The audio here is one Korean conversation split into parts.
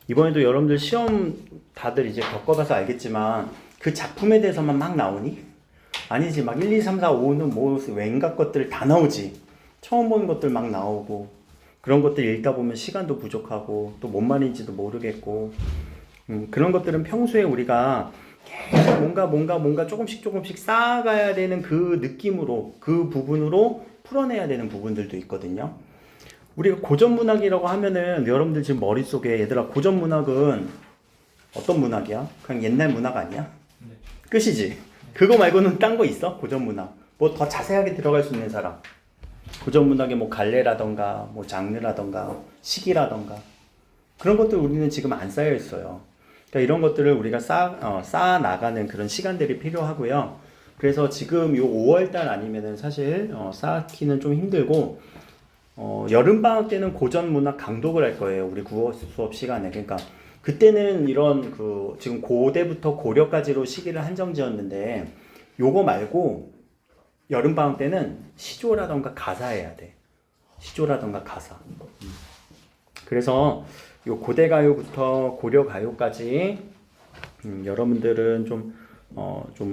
이번에도 여러분들 시험 다들 이제 겪어봐서 알겠지만 그 작품에 대해서만 막 나오니? 아니지. 막 1, 2, 3, 4, 5는 뭐 왠가 것들 다 나오지. 처음 보는 것들 막 나오고 그런 것들 읽다 보면 시간도 부족하고 또 뭔 말인지도 모르겠고 그런 것들은 평소에 우리가 계속 뭔가 조금씩 쌓아가야 되는 그 느낌으로 그 부분으로 풀어내야 되는 부분들도 있거든요. 우리가 고전문학이라고 하면은 여러분들 지금 머릿속에 얘들아 고전문학은 어떤 문학이야? 그냥 옛날 문학 아니야? 네. 끝이지. 그거 말고는 딴 거 있어? 고전문학. 뭐 더 자세하게 들어갈 수 있는 사람. 고전문학의 뭐 갈래라던가 뭐 장르라던가 시기라던가 그런 것들 우리는 지금 안 쌓여 있어요. 그러니까 이런 것들을 우리가 쌓아 나가는 그런 시간들이 필요하고요. 그래서 지금 요 5월달 아니면은 사실 쌓기는 좀 힘들고 여름 방학 때는 고전 문학 강독을 할 거예요. 우리 국어 수업 시간에. 그러니까 그때는 이런 그 지금 고대부터 고려까지로 시기를 한정지었는데 요거 말고 여름 방학 때는 시조라던가 가사 해야 돼. 시조라던가 가사. 그래서 요 고대 가요부터 고려 가요까지 여러분들은 좀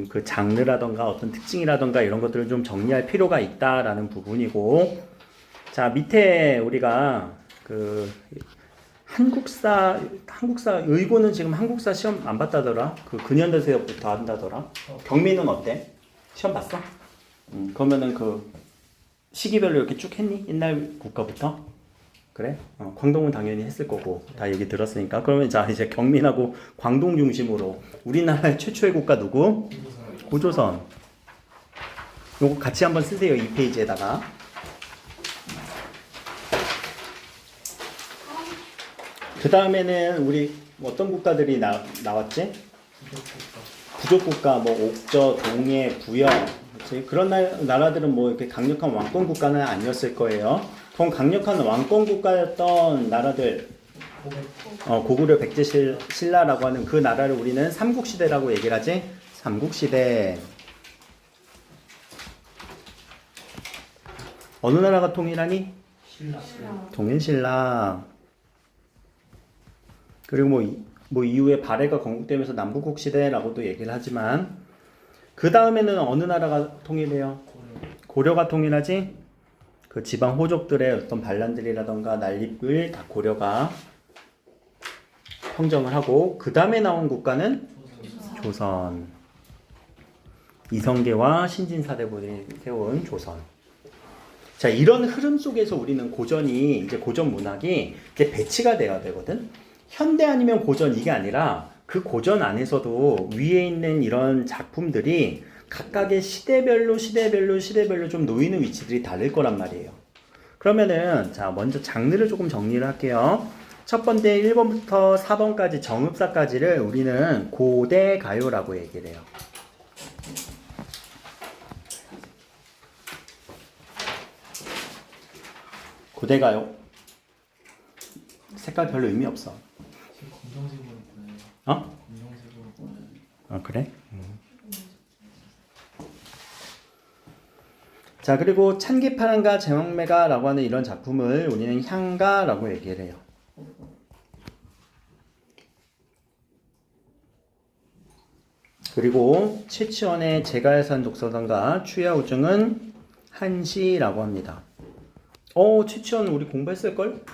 그 장르라던가 어떤 특징이라던가 이런 것들을 좀 정리할 필요가 있다라는 부분이고, 자 밑에 우리가 그 한국사 의고는 지금 한국사 시험 안 봤다더라. 그 근현대사부터 한다더라. 경민은 어때? 시험 봤어? 그러면은 그 시기별로 이렇게 쭉 했니? 옛날 국가부터? 그래? 광동은 당연히 했을 거고 다 얘기 들었으니까. 그러면 자 이제 경민하고 광동 중심으로 우리나라의 최초의 국가 누구? 고조선. 요거 같이 한번 쓰세요. 2페이지에다가. 그 다음에는 우리 어떤 국가들이 나왔지? 부족국가, 뭐 옥저, 동해, 부여, 그렇지? 그런 나라들은 뭐 이렇게 강력한 왕권 국가는 아니었을 거예요. 그럼 강력한 왕권 국가였던 나라들, 고구려 백제 신라라고 하는 그 나라를 우리는 삼국시대라고 얘기를 하지. 삼국시대. 어느 나라가 통일하니? 신라. 동일신라. 그리고 뭐 이후에 발해가 건국되면서 남북국 시대라고도 얘기를 하지만 그 다음에는 어느 나라가 통일해요? 고려가 통일하지? 그 지방 호족들의 어떤 반란들이라던가 난립을 다 고려가 평정을 하고 그 다음에 나온 국가는 조선. 이성계와 신진사대부들이 세운 조선. 자, 이런 흐름 속에서 우리는 고전이 이제 고전 문학이 이제 배치가 돼야 되거든. 현대 아니면 고전 이게 아니라 그 고전 안에서도 위에 있는 이런 작품들이 각각의 시대별로 좀 놓이는 위치들이 다를 거란 말이에요. 그러면은 자 먼저 장르를 조금 정리를 할게요. 첫 번째 1번부터 4번까지 정읍사까지를 우리는 고대 가요라고 얘기를 해요. 고대 가요. 색깔 별로 의미 없어. 검정색으로 보내요. 검정색으로 보내요. 그래? 자, 그리고 찬기파랑가 제왕매가라고 하는 이런 작품을 우리는 향가라고 얘기를 해요. 그리고 최치원의 제갈산 독서단과 추야우증은 한시라고 합니다. 최치원 우리 공부했을걸?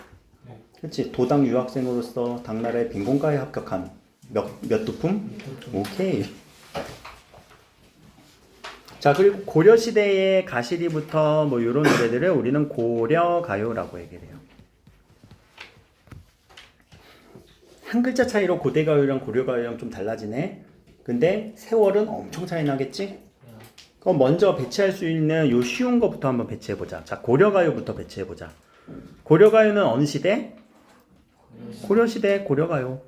네. 그치? 도당 유학생으로서 당나라의 빈곤과에 합격한 몇 두품? 오케이. 자, 그리고 고려시대의 가시리부터 뭐 이런 노래들을 우리는 고려가요라고 얘기를 해요. 한 글자 차이로 고대가요랑 고려가요랑 좀 달라지네. 근데 세월은 엄청 차이 나겠지? 그럼 먼저 배치할 수 있는 요 쉬운 거부터 한번 배치해보자. 자, 고려가요부터 배치해보자. 고려가요는 어느 시대? 고려시대 고려가요.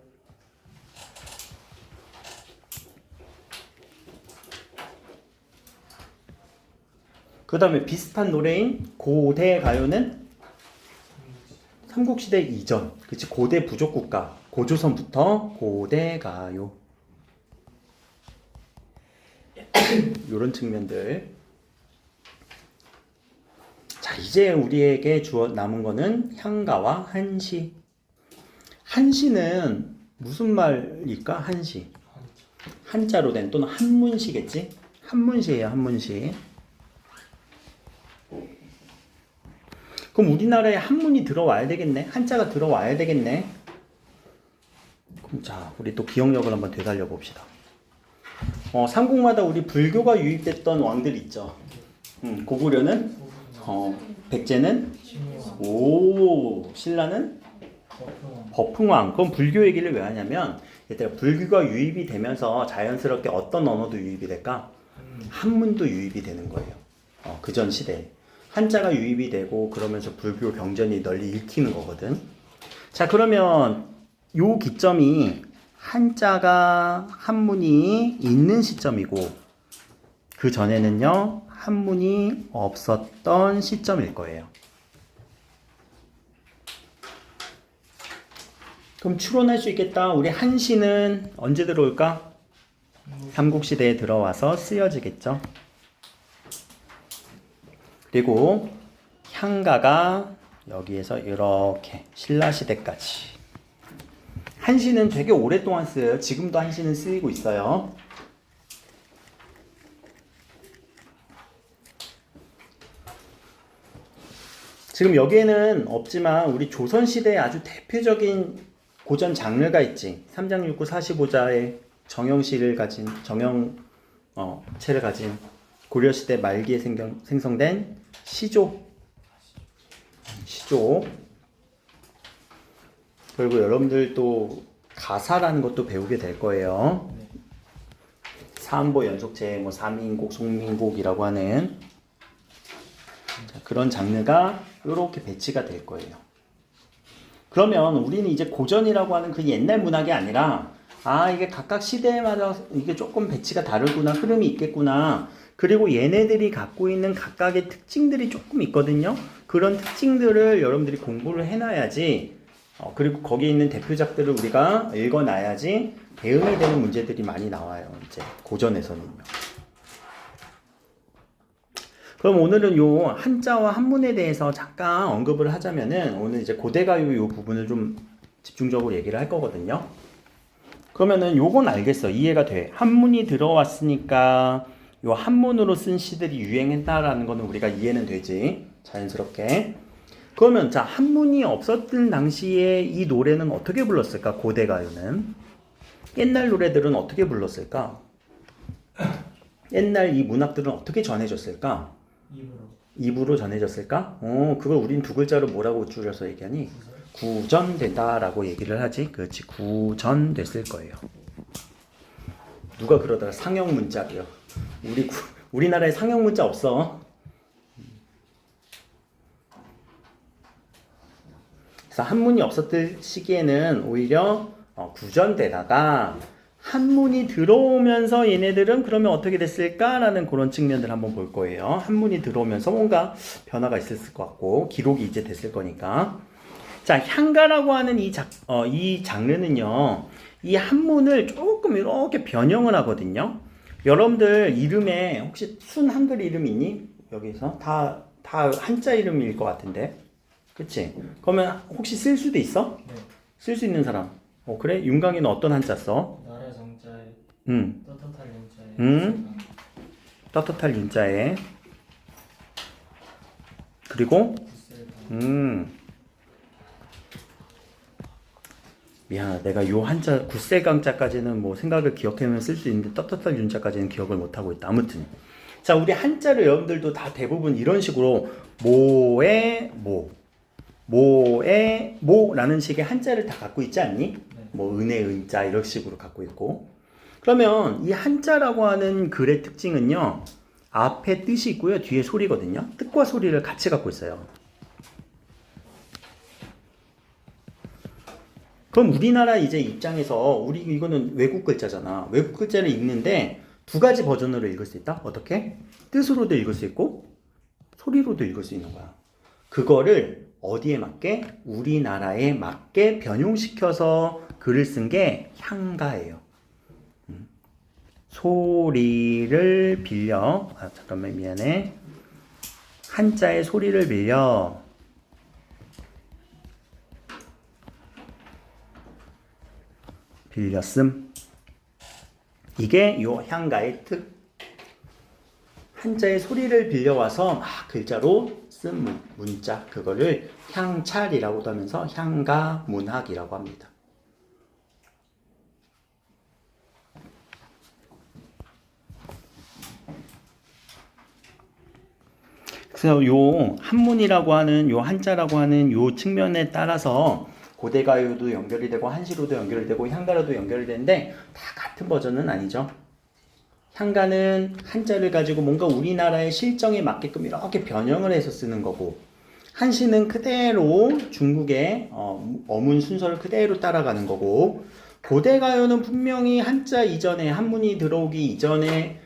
그 다음에 비슷한 노래인 고대 가요는 삼국시대 이전, 그치? 고대 부족국가, 고조선부터 고대 가요. 요런 측면들. 자, 이제 우리에게 남은 거는 향가와 한시. 한시는 무슨 말일까? 한시. 한자로 된 또는 한문시겠지? 한문시예요, 한문시. 그럼 우리나라에 한문이 들어와야 되겠네? 한자가 들어와야 되겠네? 그럼 자, 우리 또 기억력을 한번 되살려 봅시다. 삼국마다 우리 불교가 유입됐던 왕들 있죠. 고구려는 백제는 신라는 법흥왕. 그럼 불교 얘기를 왜 하냐면 얘들아, 불교가 유입이 되면서 자연스럽게 어떤 언어도 유입이 될까? 한문도 유입이 되는 거예요. 그전 시대에 한자가 유입이 되고 그러면서 불교 경전이 널리 읽히는 거거든. 자, 그러면 요 기점이 한자가 한문이 있는 시점이고 그 전에는요 한문이 없었던 시점일 거예요. 그럼 추론할 수 있겠다. 우리 한시는 언제 들어올까? 삼국시대에 들어와서 쓰여지겠죠. 그리고 향가가 여기에서 이렇게 신라시대까지. 한시는 되게 오랫동안 쓰여요. 지금도 한시는 쓰이고 있어요. 지금 여기에는 없지만 우리 조선시대의 아주 대표적인 고전 장르가 있지. 삼장육구 45자의 정형시를 가진 체를 가진 고려시대 말기에 생성된 시조. 그리고 여러분들 또 가사라는 것도 배우게 될 거예요. 사음보 연속체, 삼인곡, 송민곡이라고 하는 그런 장르가 이렇게 배치가 될 거예요. 그러면 우리는 이제 고전이라고 하는 그 옛날 문학이 아니라 이게 각각 시대마다 이게 조금 배치가 다르구나, 흐름이 있겠구나. 그리고 얘네들이 갖고 있는 각각의 특징들이 조금 있거든요. 그런 특징들을 여러분들이 공부를 해놔야지. 그리고 거기에 있는 대표작들을 우리가 읽어놔야지 대응이 되는 문제들이 많이 나와요. 이제 고전에서는요. 그럼 오늘은 요 한자와 한문에 대해서 잠깐 언급을 하자면은 오늘 이제 고대가요 요 부분을 좀 집중적으로 얘기를 할 거거든요. 그러면은 요건 알겠어. 이해가 돼. 한문이 들어왔으니까 요 한문으로 쓴 시들이 유행했다라는 거는 우리가 이해는 되지. 자연스럽게. 그러면 자, 한문이 없었던 당시에 이 노래는 어떻게 불렀을까? 고대가요는 옛날 노래들은 어떻게 불렀을까? 옛날 이 문학들은 어떻게 전해졌을까? 입으로 전해졌을까? 그걸 우린 두 글자로 뭐라고 줄여서 얘기하니? 구전되다라고 얘기를 하지. 그렇지, 구전됐을 거예요. 누가 그러다가 상형 문자래요. 우리나라에 상형 문자 없어. 그래서 한문이 없었을 시기에는 오히려 구전되다가 한문이 들어오면서 얘네들은 그러면 어떻게 됐을까라는 그런 측면들 한번 볼 거예요. 한문이 들어오면서 뭔가 변화가 있었을 것 같고 기록이 이제 됐을 거니까. 자, 향가라고 하는 이 장르는요. 이 한문을 조금 이렇게 변형을 하거든요. 여러분들 이름에 혹시 순 한글 이름 있니? 여기서 다 한자 이름일 것 같은데. 그치? 그러면 혹시 쓸 수도 있어? 네. 쓸 수 있는 사람. 그래? 윤강이는 어떤 한자 써? 나라 정자에 떳떳할 윤자에 떳떳할 윤자에. 그리고 미안하다. 내가 요 한자 굿셀강자까지는 뭐 생각을 기억해면 쓸 수 있는데 떳떳할 윤자까지는 기억을 못하고 있다. 아무튼 자, 우리 한자를 여러분들도 다 대부분 이런 식으로 모의 모라는 식의 한자를 다 갖고 있지 않니? 네. 뭐 은혜 은자 이런 식으로 갖고 있고. 그러면 이 한자라고 하는 글의 특징은요. 앞에 뜻이 있고요. 뒤에 소리거든요. 뜻과 소리를 같이 갖고 있어요. 그럼 우리나라 이제 입장에서 이거는 외국 글자잖아. 외국 글자를 읽는데 두 가지 버전으로 읽을 수 있다. 어떻게? 뜻으로도 읽을 수 있고 소리로도 읽을 수 있는 거야. 그거를 어디에 맞게? 우리나라에 맞게 변형시켜서 글을 쓴 게 향가예요. 소리를 빌려, 잠깐만 미안해. 한자의 소리를 빌려 빌렸음. 이게 요 향가의 한자의 소리를 빌려와서 막 글자로 쓴 문자, 그거를 향찰이라고도 하면서 향가문학이라고 합니다. 그래서 요 한문이라고 하는 요 한자라고 하는 요 측면에 따라서 고대가요도 연결이 되고 한시로도 연결이 되고 향가로도 연결이 되는데 다 같은 버전은 아니죠. 향가는 한자를 가지고 뭔가 우리나라의 실정에 맞게끔 이렇게 변형을 해서 쓰는 거고, 한시는 그대로 중국의 어문 순서를 그대로 따라가는 거고, 고대가요는 분명히 한자 이전에 한문이 들어오기 이전에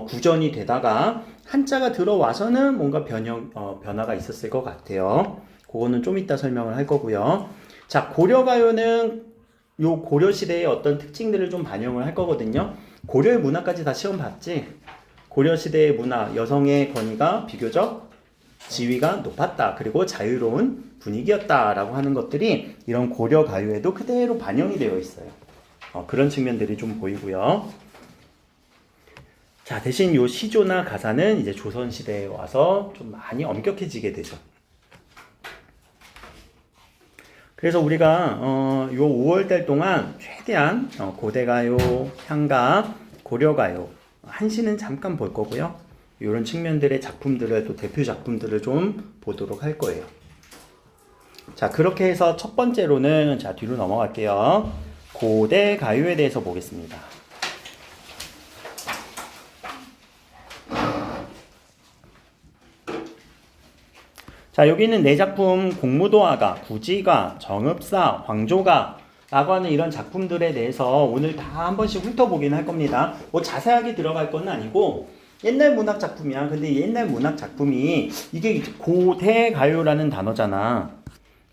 구전이 되다가 한자가 들어와서는 뭔가 변화가 있었을 것 같아요. 그거는 좀 이따 설명을 할 거고요. 자, 고려가요는 요 고려시대의 어떤 특징들을 좀 반영을 할 거거든요. 고려의 문화까지 다 시험 봤지? 고려시대의 문화, 여성의 권위가 비교적 지위가 높았다. 그리고 자유로운 분위기였다라고 하는 것들이 이런 고려가요에도 그대로 반영이 되어 있어요. 그런 측면들이 좀 보이고요. 자, 대신 요 시조나 가사는 이제 조선시대에 와서 좀 많이 엄격해지게 되죠. 그래서 우리가 요 5월달 동안 최대한 고대가요, 향가, 고려가요, 한시는 잠깐 볼 거고요. 이런 측면들의 작품들을, 또 대표 작품들을 좀 보도록 할 거예요. 자, 그렇게 해서 첫 번째로는, 자, 뒤로 넘어갈게요. 고대가요에 대해서 보겠습니다. 자, 여기는 네 작품, 공무도화가, 구지가, 정읍사, 황조가 라고 하는 이런 작품들에 대해서 오늘 다 한 번씩 훑어보긴 할 겁니다. 뭐 자세하게 들어갈 건 아니고 옛날 문학 작품이야. 근데 옛날 문학 작품이 이게 고대가요라는 단어잖아.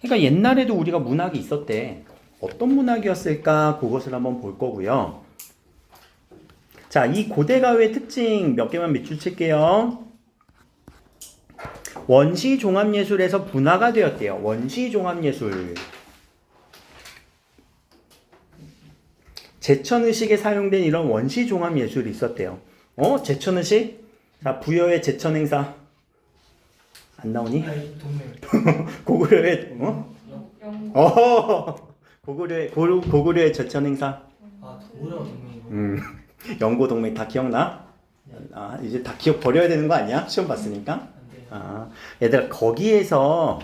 그러니까 옛날에도 우리가 문학이 있었대. 어떤 문학이었을까? 그것을 한번 볼 거고요. 자, 이 고대가요의 특징 몇 개만 밑줄 칠게요. 원시 종합예술에서 분화가 되었대요. 원시 종합예술. 제천의식에 사용된 이런 원시 종합예술이 있었대요. 제천의식? 자, 부여의 제천행사. 안 나오니? 고구려의, 고구려의 제천행사. 고구려 동맹이고. 영고동맹 다 기억나? 이제 다 기억 버려야 되는 거 아니야? 시험 봤으니까? 얘들아, 거기에서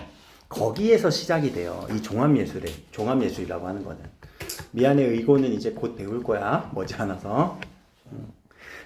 시작이 돼요. 이 종합예술이라고 하는 거는. 미안해, 의고는 이제 곧 배울 거야. 머지않아서.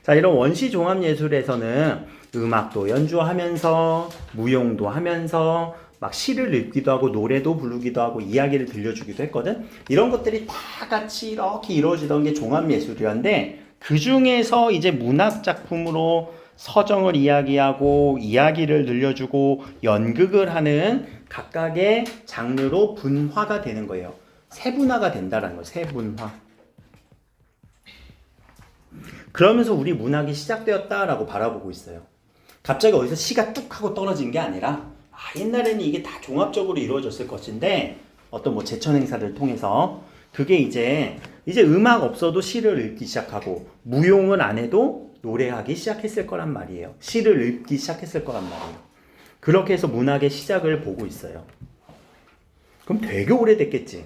자, 이런 원시 종합예술에서는 음악도 연주하면서, 무용도 하면서, 막 시를 읽기도 하고, 노래도 부르기도 하고, 이야기를 들려주기도 했거든? 이런 것들이 다 같이 이렇게 이루어지던 게 종합예술이었는데, 그 중에서 이제 문학작품으로 서정을 이야기하고 이야기를 들려주고 연극을 하는 각각의 장르로 분화가 되는 거예요. 세분화가 된다는 거예요. 세분화. 그러면서 우리 문학이 시작되었다라고 바라보고 있어요. 갑자기 어디서 시가 뚝 하고 떨어진 게 아니라 옛날에는 이게 다 종합적으로 이루어졌을 것인데 어떤 뭐 제천 행사를 통해서 그게 이제 음악 없어도 시를 읽기 시작하고 무용을 안 해도 노래하기 시작했을 거란 말이에요. 시를 읽기 시작했을 거란 말이에요. 그렇게 해서 문학의 시작을 보고 있어요. 그럼 되게 오래됐겠지.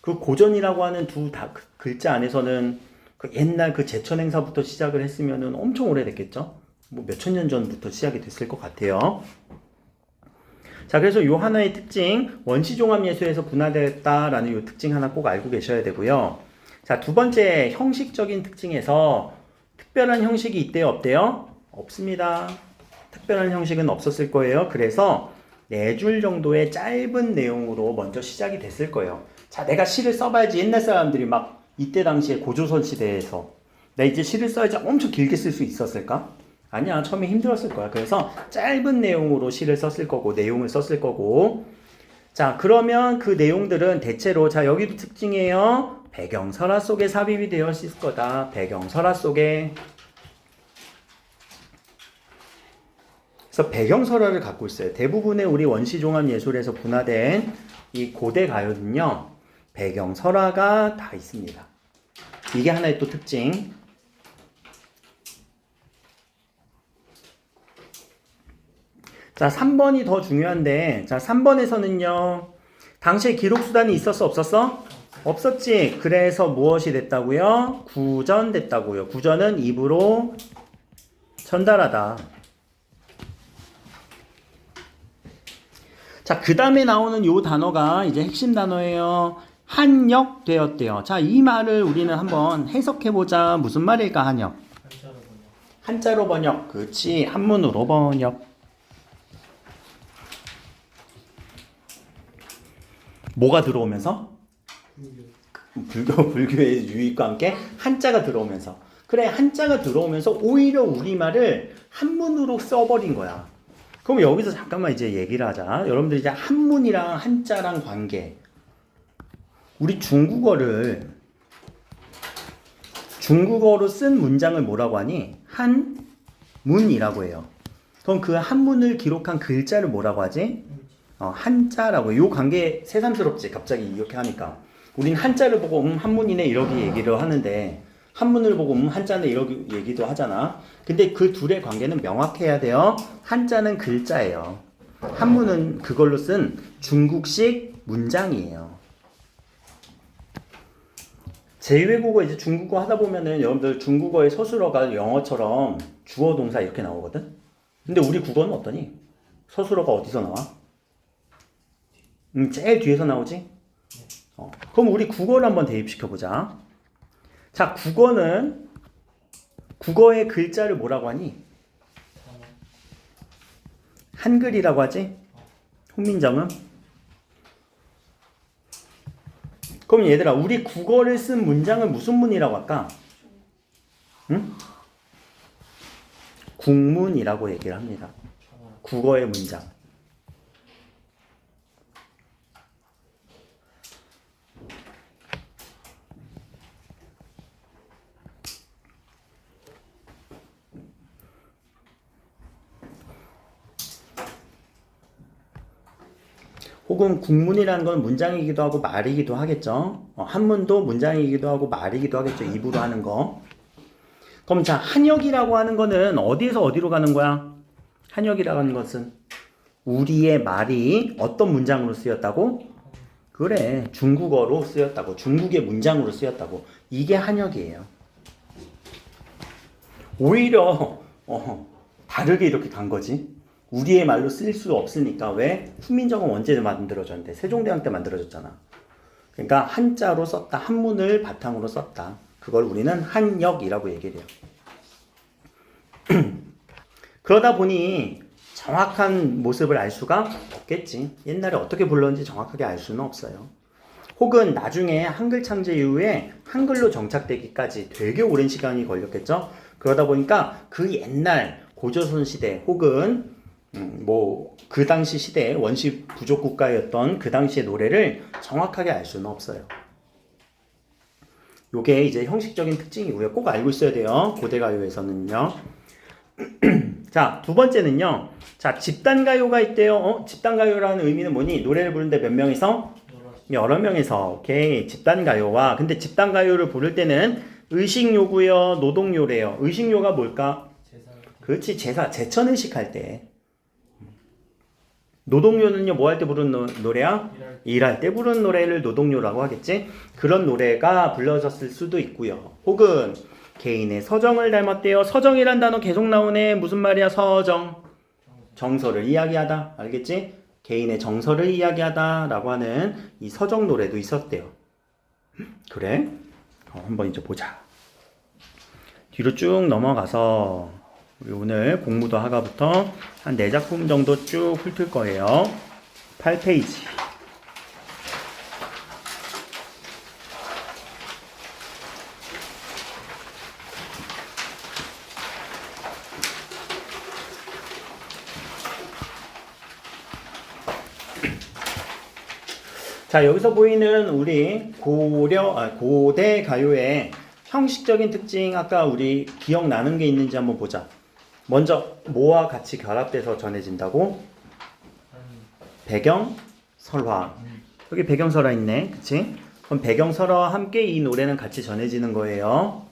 그 고전이라고 하는 두 글자 안에서는 그 옛날 그 제천 행사부터 시작을 했으면은 엄청 오래됐겠죠. 뭐 몇천 년 전부터 시작이 됐을 것 같아요. 자, 그래서 요 하나의 특징, 원시종합예술에서 분화되었다라는 요 특징 하나 꼭 알고 계셔야 되고요. 자, 두 번째 형식적인 특징에서 특별한 형식이 있대요, 없대요? 없습니다. 특별한 형식은 없었을 거예요. 그래서 4줄 정도의 짧은 내용으로 먼저 시작이 됐을 거예요. 자, 내가 시를 써봐야지. 옛날 사람들이 막 이때 당시에 고조선 시대에서 나 이제 시를 써야지 엄청 길게 쓸 수 있었을까? 아니야, 처음에 힘들었을 거야. 그래서 짧은 내용으로 시를 썼을 거고, 내용을 썼을 거고. 자, 그러면 그 내용들은 대체로, 자, 여기도 특징이에요. 배경설화 속에 삽입이 되어 있을 거다. 배경설화 속에. 그래서 배경설화를 갖고 있어요. 대부분의 우리 원시종합예술에서 분화된 이 고대 가요는요, 배경설화가 다 있습니다. 이게 하나의 또 특징. 자, 3번이 더 중요한데, 자, 3번에서는요, 당시에 기록수단이 있었어, 없었어? 없었지. 그래서 무엇이 됐다고요? 구전됐다고요. 구전은 입으로 전달하다. 자, 그 다음에 나오는 요 단어가 이제 핵심 단어예요. 한역되었대요. 자, 이 말을 우리는 한번 해석해보자. 무슨 말일까, 한역? 한자로 번역. 한자로 번역. 그렇지. 한문으로 번역. 뭐가 들어오면서? 불교의 유익과 함께 한자가 들어오면서. 그래, 한자가 들어오면서 오히려 우리말을 한문으로 써버린 거야. 그럼 여기서 잠깐만 이제 얘기를 하자. 여러분들 이제 한문이랑 한자랑 관계. 우리 중국어를 중국어로 쓴 문장을 뭐라고 하니? 한문이라고 해요. 그럼 그 한문을 기록한 글자를 뭐라고 하지? 한자라고 해요. 요 관계 새삼스럽지? 갑자기 이렇게 하니까. 우린 한자를 보고 한문이네 이렇게 얘기를 하는데 한문을 보고 한자네 이렇게 얘기도 하잖아. 근데 그 둘의 관계는 명확해야 돼요. 한자는 글자예요. 한문은 그걸로 쓴 중국식 문장이에요. 제2외국어 이제 중국어 하다 보면은 여러분들 중국어의 서술어가 영어처럼 주어 동사 이렇게 나오거든. 근데 우리 국어는 어떠니? 서술어가 어디서 나와? 제일 뒤에서 나오지? 그럼 우리 국어를 한번 대입시켜보자. 자, 국어는 국어의 글자를 뭐라고 하니? 한글이라고 하지? 홍민정은? 그럼 얘들아, 우리 국어를 쓴 문장을 무슨 문이라고 할까? 응? 국문이라고 얘기를 합니다. 국어의 문장. 혹은 국문이라는 건 문장이기도 하고 말이기도 하겠죠. 한문도 문장이기도 하고 말이기도 하겠죠. 입으로 하는 거. 그럼 자, 한역이라고 하는 거는 어디에서 어디로 가는 거야? 한역이라고 하는 것은 우리의 말이 어떤 문장으로 쓰였다고? 그래, 중국어로 쓰였다고. 중국의 문장으로 쓰였다고. 이게 한역이에요. 오히려 다르게 이렇게 간 거지. 우리의 말로 쓸 수 없으니까. 왜? 훈민정음 언제 만들어졌는데? 세종대왕 때 만들어졌잖아. 그러니까 한자로 썼다. 한문을 바탕으로 썼다. 그걸 우리는 한역이라고 얘기를 해요. 그러다 보니 정확한 모습을 알 수가 없겠지. 옛날에 어떻게 불렀는지 정확하게 알 수는 없어요. 혹은 나중에 한글 창제 이후에 한글로 정착되기까지 되게 오랜 시간이 걸렸겠죠. 그러다 보니까 그 옛날 고조선 시대 혹은 그 당시 시대에 원시 부족 국가였던 그 당시의 노래를 정확하게 알 수는 없어요. 요게 이제 형식적인 특징이고요. 꼭 알고 있어야 돼요. 고대가요에서는요. 자, 두 번째는요. 자, 집단가요가 있대요. 집단가요라는 의미는 뭐니? 노래를 부르는데 몇 명이서? 여러 명이서. 오케이. 집단가요와. 근데 집단가요를 부를 때는 의식요고요, 노동요래요. 의식요가 뭘까? 그렇지, 제천의식 할 때. 노동요는요, 뭐 할 때 부르는 노래야? 일할 때 부르는 노래를 노동요라고 하겠지? 그런 노래가 불러졌을 수도 있고요. 혹은 개인의 서정을 닮았대요. 서정이란 단어 계속 나오네. 무슨 말이야? 서정. 정서를 이야기하다. 알겠지? 개인의 정서를 이야기하다 라고 하는 이 서정 노래도 있었대요. 그래? 한번 이제 보자. 뒤로 쭉 넘어가서 우리 오늘 공무도 하가부터 한 4작품 정도 쭉 훑을 거예요. 8페이지. 자, 여기서 보이는 우리 고대 가요의 형식적인 특징, 아까 우리 기억나는 게 있는지 한번 보자. 먼저 뭐와 같이 결합돼서 전해진다고? 배경 설화. 여기 배경 설화 있네. 그치? 그럼 배경설화와 함께 이 노래는 같이 전해지는 거예요.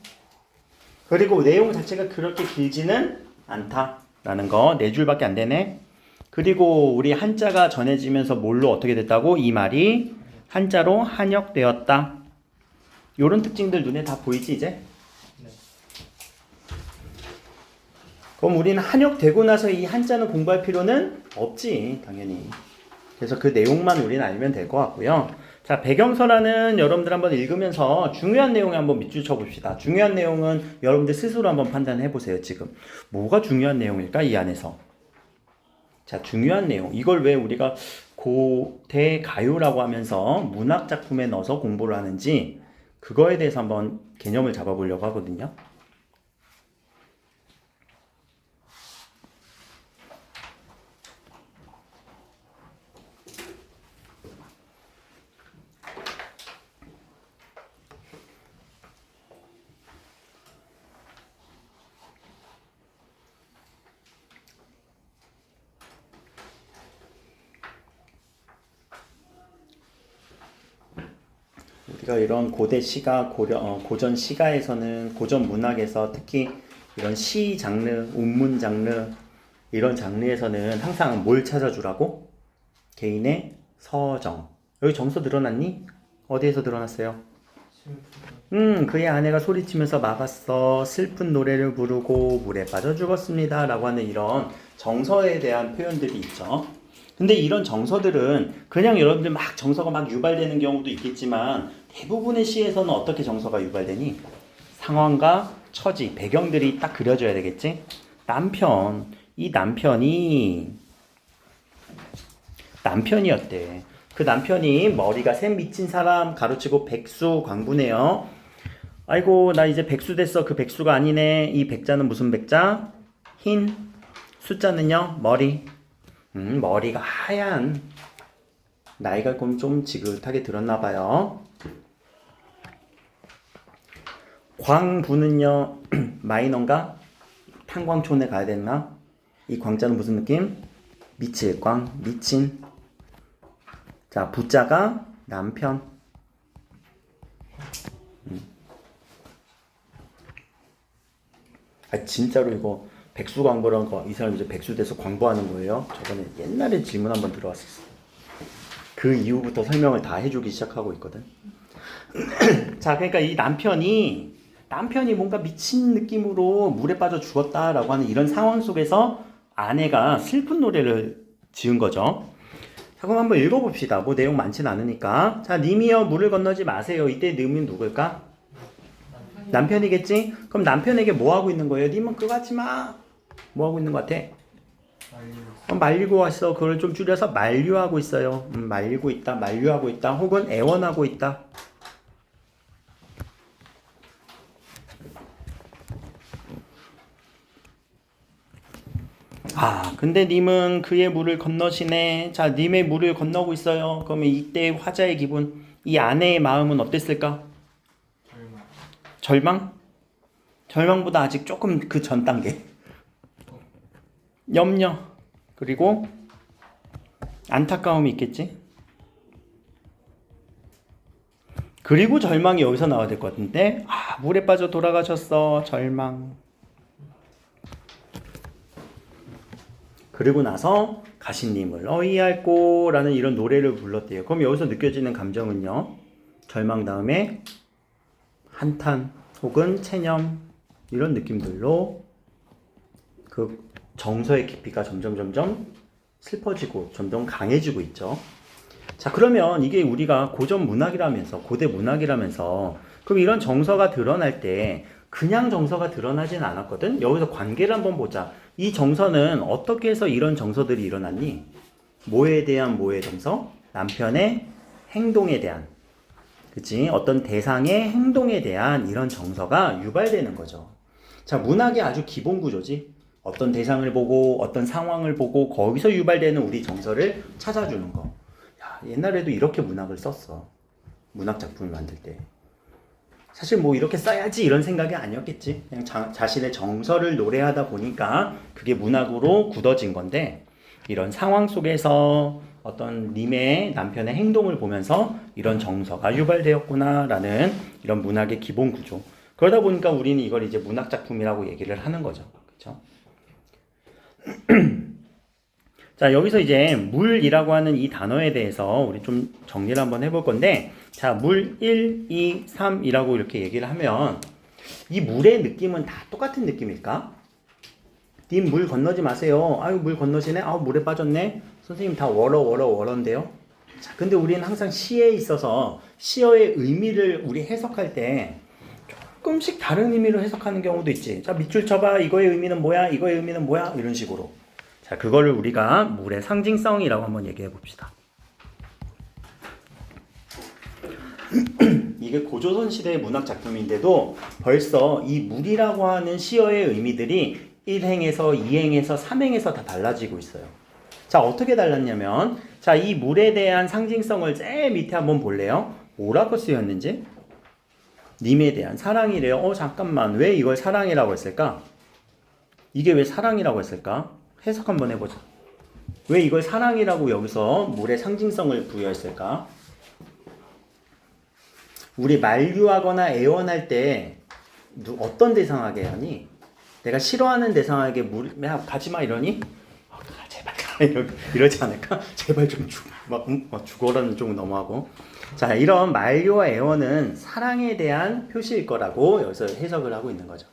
그리고 내용 자체가 그렇게 길지는 않다라는 거. 4줄밖에 안 되네. 그리고 우리 한자가 전해지면서 뭘로 어떻게 됐다고? 이 말이 한자로 한역되었다. 요런 특징들 눈에 다 보이지 이제? 네. 그럼 우리는 한역되고 나서 이 한자는 공부할 필요는 없지 당연히. 그래서 그 내용만 우리는 알면 될 것 같고요. 자, 배경설화는 여러분들 한번 읽으면서 중요한 내용에 한번 밑줄 쳐봅시다. 중요한 내용은 여러분들 스스로 한번 판단해 보세요. 지금 뭐가 중요한 내용일까 이 안에서. 자, 중요한 내용. 이걸 왜 우리가 고대 가요라고 하면서 문학 작품에 넣어서 공부를 하는지 그거에 대해서 한번 개념을 잡아보려고 하거든요. 우리가 이런 고대 시가, 고전 시가에서는, 고전 문학에서 특히 이런 시 장르, 운문 장르, 이런 장르에서는 항상 뭘 찾아주라고? 개인의 서정. 여기 정서 늘어났니? 어디에서 늘어났어요? 그의 아내가 소리치면서 막았어. 슬픈 노래를 부르고 물에 빠져 죽었습니다. 라고 하는 이런 정서에 대한 표현들이 있죠. 근데 이런 정서들은 그냥 여러분들 막 정서가 막 유발되는 경우도 있겠지만 대부분의 시에서는 어떻게 정서가 유발되니? 상황과 처지, 배경들이 딱 그려져야 되겠지? 이 남편이었대. 그 남편이 머리가 샘 미친 사람 가로치고 백수 광부네요. 아이고 나 이제 백수 됐어. 그 백수가 아니네. 이 백자는 무슨 백자? 흰. 숫자는요? 머리. 머리가 하얀. 나이가 좀 지긋하게 들었나 봐요. 광부는요 마이너인가? 탄광촌에 가야 됐나? 이 광자는 무슨 느낌? 미칠 광, 미친. 자, 부자가 남편. 아 진짜로 이거 백수 광고란 거 이 사람 이제 백수 돼서 광고하는 거예요? 저번에 옛날에 질문 한번 들어왔었어. 그 이후부터 설명을 다 해주기 시작하고 있거든. 자, 그러니까 이 남편이 뭔가 미친 느낌으로 물에 빠져 죽었다라고 하는 이런 상황 속에서 아내가 슬픈 노래를 지은 거죠. 자, 그럼 한번 읽어봅시다. 뭐 내용 많진 않으니까. 자, 님이여 물을 건너지 마세요. 이때 님은 누굴까? 남편이겠지? 그럼 남편에게 뭐 하고 있는 거예요? 님은 그거 하지 마. 뭐 하고 있는 것 같아? 말리고 왔어. 그걸 좀 줄여서 만류하고 있어요. 말리고 있다, 만류하고 있다, 혹은 애원하고 있다. 아, 근데 님은 그의 물을 건너시네. 자, 님의 물을 건너고 있어요. 그러면 이때 화자의 기분, 이 아내의 마음은 어땠을까? 절망? 절망보다 아직 조금 그 전 단계. 염려. 그리고 안타까움이 있겠지? 그리고 절망이 여기서 나와야 될 것 같은데, 아, 물에 빠져 돌아가셨어. 절망. 그리고 나서 가시님을 어이할꼬 라는 이런 노래를 불렀대요. 그럼 여기서 느껴지는 감정은요, 절망 다음에 한탄 혹은 체념, 이런 느낌들로 그 정서의 깊이가 점점 슬퍼지고 점점 강해지고 있죠. 자, 그러면 이게 우리가 고전 문학이라면서, 고대 문학이라면서, 그럼 이런 정서가 드러날 때 그냥 정서가 드러나진 않았거든. 여기서 관계를 한번 보자. 이 정서는 어떻게 해서 이런 정서들이 일어났니? 뭐에 대한 뭐의 정서? 남편의 행동에 대한, 그치? 어떤 대상의 행동에 대한 이런 정서가 유발되는 거죠. 자, 문학의 아주 기본 구조지. 어떤 대상을 보고 어떤 상황을 보고 거기서 유발되는 우리 정서를 찾아주는 거. 야, 옛날에도 이렇게 문학을 썼어. 문학 작품을 만들 때. 사실 뭐 이렇게 써야지 이런 생각이 아니었겠지. 그냥 자신의 정서를 노래하다 보니까 그게 문학으로 굳어진 건데, 이런 상황 속에서 어떤 님의 남편의 행동을 보면서 이런 정서가 유발되었구나라는 이런 문학의 기본 구조. 그러다 보니까 우리는 이걸 이제 문학 작품이라고 얘기를 하는 거죠. 그렇죠? 자, 여기서 이제 물이라고 하는 이 단어에 대해서 우리 좀 정리를 한번 해볼 건데, 자, 물 1, 2, 3이라고 이렇게 얘기를 하면 이 물의 느낌은 다 똑같은 느낌일까? 님 물 건너지 마세요. 아유, 물 건너시네? 아우, 물에 빠졌네? 선생님 다 월어인데요? 자, 근데 우리는 항상 시에 있어서 시어의 의미를 우리 해석할 때 조금씩 다른 의미로 해석하는 경우도 있지. 자, 밑줄 쳐봐. 이거의 의미는 뭐야? 이거의 의미는 뭐야? 이런 식으로. 자, 그거를 우리가 물의 상징성이라고 한번 얘기해 봅시다. 이게 고조선 시대의 문학 작품인데도 벌써 이 물이라고 하는 시어의 의미들이 1행에서 2행에서 3행에서 다 달라지고 있어요. 자, 어떻게 달랐냐면, 자, 이 물에 대한 상징성을 제일 밑에 한번 볼래요? 뭐라고 쓰였는지? 님에 대한 사랑이래요. 잠깐만. 왜 이걸 사랑이라고 했을까? 이게 왜 사랑이라고 했을까? 해석 한번 해보자. 왜 이걸 사랑이라고 여기서 물의 상징성을 부여했을까? 우리 만류하거나 애원할 때 어떤 대상에게 하니? 내가 싫어하는 대상에게 물, 야, 가지마 이러니? 제발 이러지 않을까? 제발 좀 죽어라는 좀 너무하고. 자, 이런 만류와 애원은 사랑에 대한 표시일 거라고 여기서 해석을 하고 있는 거죠.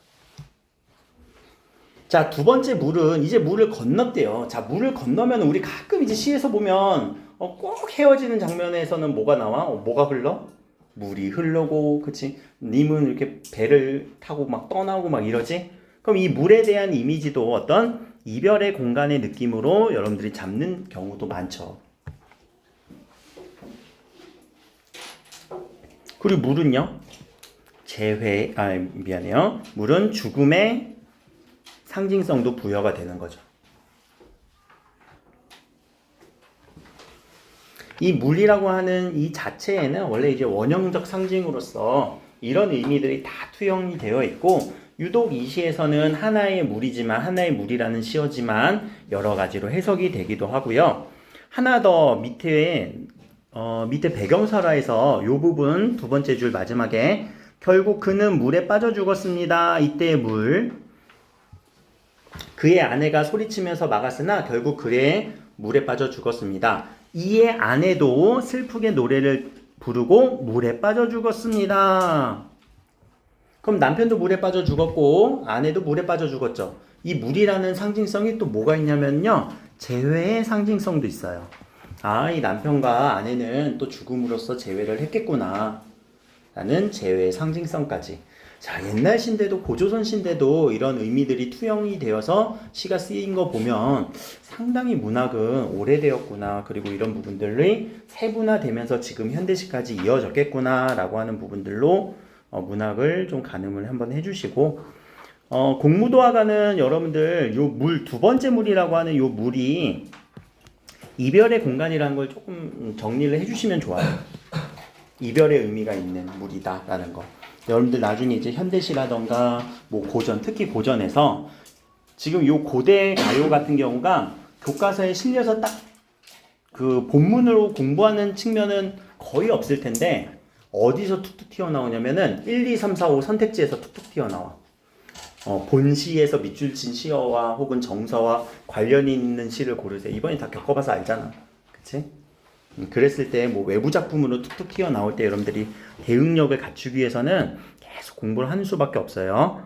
자, 두 번째 물은 이제 물을 건넜대요. 자, 물을 건너면 우리 가끔 이제 시에서 보면 꼭 헤어지는 장면에서는 뭐가 나와? 뭐가 흘러? 물이 흐르고, 그치? 님은 이렇게 배를 타고 막 떠나고 막 이러지? 그럼 이 물에 대한 이미지도 어떤 이별의 공간의 느낌으로 여러분들이 잡는 경우도 많죠. 그리고 물은요, 미안해요. 물은 죽음의 상징성도 부여가 되는 거죠. 이 물이라고 하는 이 자체에는 원래 이제 원형적 상징으로서 이런 의미들이 다 투영이 되어 있고, 유독 이 시에서는 하나의 물이지만, 하나의 물이라는 시어지만 여러 가지로 해석이 되기도 하고요. 하나 더 밑에 배경설화에서 이 부분 두 번째 줄 마지막에 결국 그는 물에 빠져 죽었습니다. 이때의 물. 그의 아내가 소리치면서 막았으나 결국 그의 물에 빠져 죽었습니다. 이의 아내도 슬프게 노래를 부르고 물에 빠져 죽었습니다. 그럼 남편도 물에 빠져 죽었고 아내도 물에 빠져 죽었죠. 이 물이라는 상징성이 또 뭐가 있냐면요, 재회의 상징성도 있어요. 아, 이 남편과 아내는 또 죽음으로써 재회를 했겠구나 라는 재회의 상징성까지. 자, 옛날 신대도 고조선 신대도 이런 의미들이 투영이 되어서 시가 쓰인 거 보면 상당히 문학은 오래되었구나, 그리고 이런 부분들이 세분화되면서 지금 현대시까지 이어졌겠구나 라고 하는 부분들로 문학을 좀 가늠을 한번 해주시고, 공무도화가는 여러분들 요 물, 두 번째 물이라고 하는 요 물이 이별의 공간이라는 걸 조금 정리를 해주시면 좋아요. 이별의 의미가 있는 물이다라는 거. 여러분들 나중에 이제 현대시라던가 뭐 고전, 특히 고전에서 지금 요 고대 가요 같은 경우가 교과서에 실려서 딱 그 본문으로 공부하는 측면은 거의 없을 텐데 어디서 툭툭 튀어나오냐면은 1, 2, 3, 4, 5 선택지에서 툭툭 튀어나와. 본시에서 밑줄 친 시어와 혹은 정서와 관련이 있는 시를 고르세요. 이번에 다 겪어봐서 알잖아. 그치? 그랬을 때 뭐 외부 작품으로 툭툭 튀어나올 때 여러분들이 대응력을 갖추기 위해서는 계속 공부를 하는 수밖에 없어요.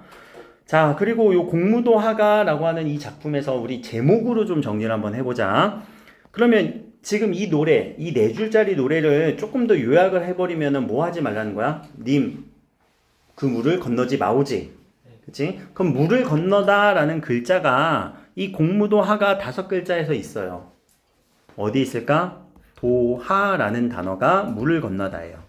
자, 그리고 요 공무도화가라고 하는 이 작품에서 우리 제목으로 좀 정리를 한번 해보자. 그러면 지금 이 노래, 이 4줄짜리 노래를 조금 더 요약을 해버리면은 뭐 하지 말라는 거야? 님, 그 물을 건너지 마오지. 그치? 그럼 물을 건너다 라는 글자가 이 공무도하가 5글자에서 있어요. 어디 있을까? 도하라는 단어가 물을 건너다예요.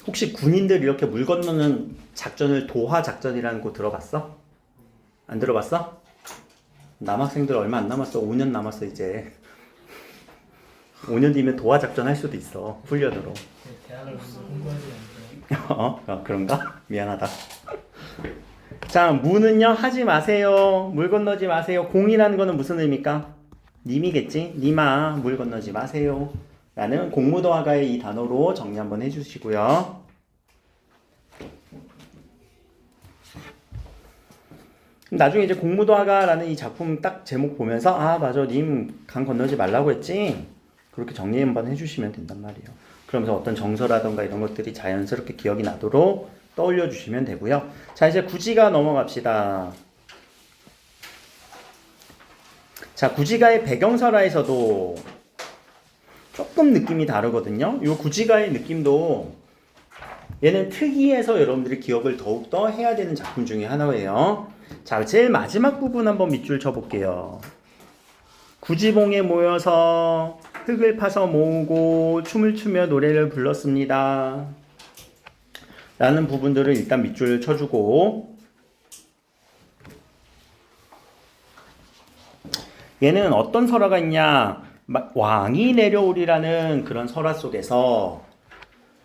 혹시 군인들 이렇게 물 건너는 작전을 도하 작전이라는 거 들어봤어? 안 들어봤어? 남학생들 얼마 안 남았어. 5년 남았어 이제. 5년 뒤면 도하 작전 할 수도 있어. 훈련으로. 대학을 공부하지 않죠. 그런가? 미안하다. 자, 무는요 하지 마세요. 물 건너지 마세요. 공이라는 거는 무슨 의미입니까? 님이겠지? 님아 물 건너지 마세요 라는 공무도화가의 이 단어로 정리 한번 해주시고요. 나중에 이제 공무도화가라는 이 작품 딱 제목 보면서 아 맞아 님 강 건너지 말라고 했지? 그렇게 정리 한번 해주시면 된단 말이에요. 그러면서 어떤 정서라던가 이런 것들이 자연스럽게 기억이 나도록 떠올려 주시면 되고요. 자 이제 구지가 넘어갑시다. 자 구지가의 배경설화에서도 조금 느낌이 다르거든요. 이 구지가의 느낌도 얘는 특이해서 여러분들이 기억을 더욱더 해야 되는 작품 중에 하나예요. 자 제일 마지막 부분 한번 밑줄 쳐볼게요. 구지봉에 모여서 흙을 파서 모으고 춤을 추며 노래를 불렀습니다. 라는 부분들을 일단 밑줄 쳐주고 얘는 어떤 설화가 있냐 왕이 내려오리라는 그런 설화 속에서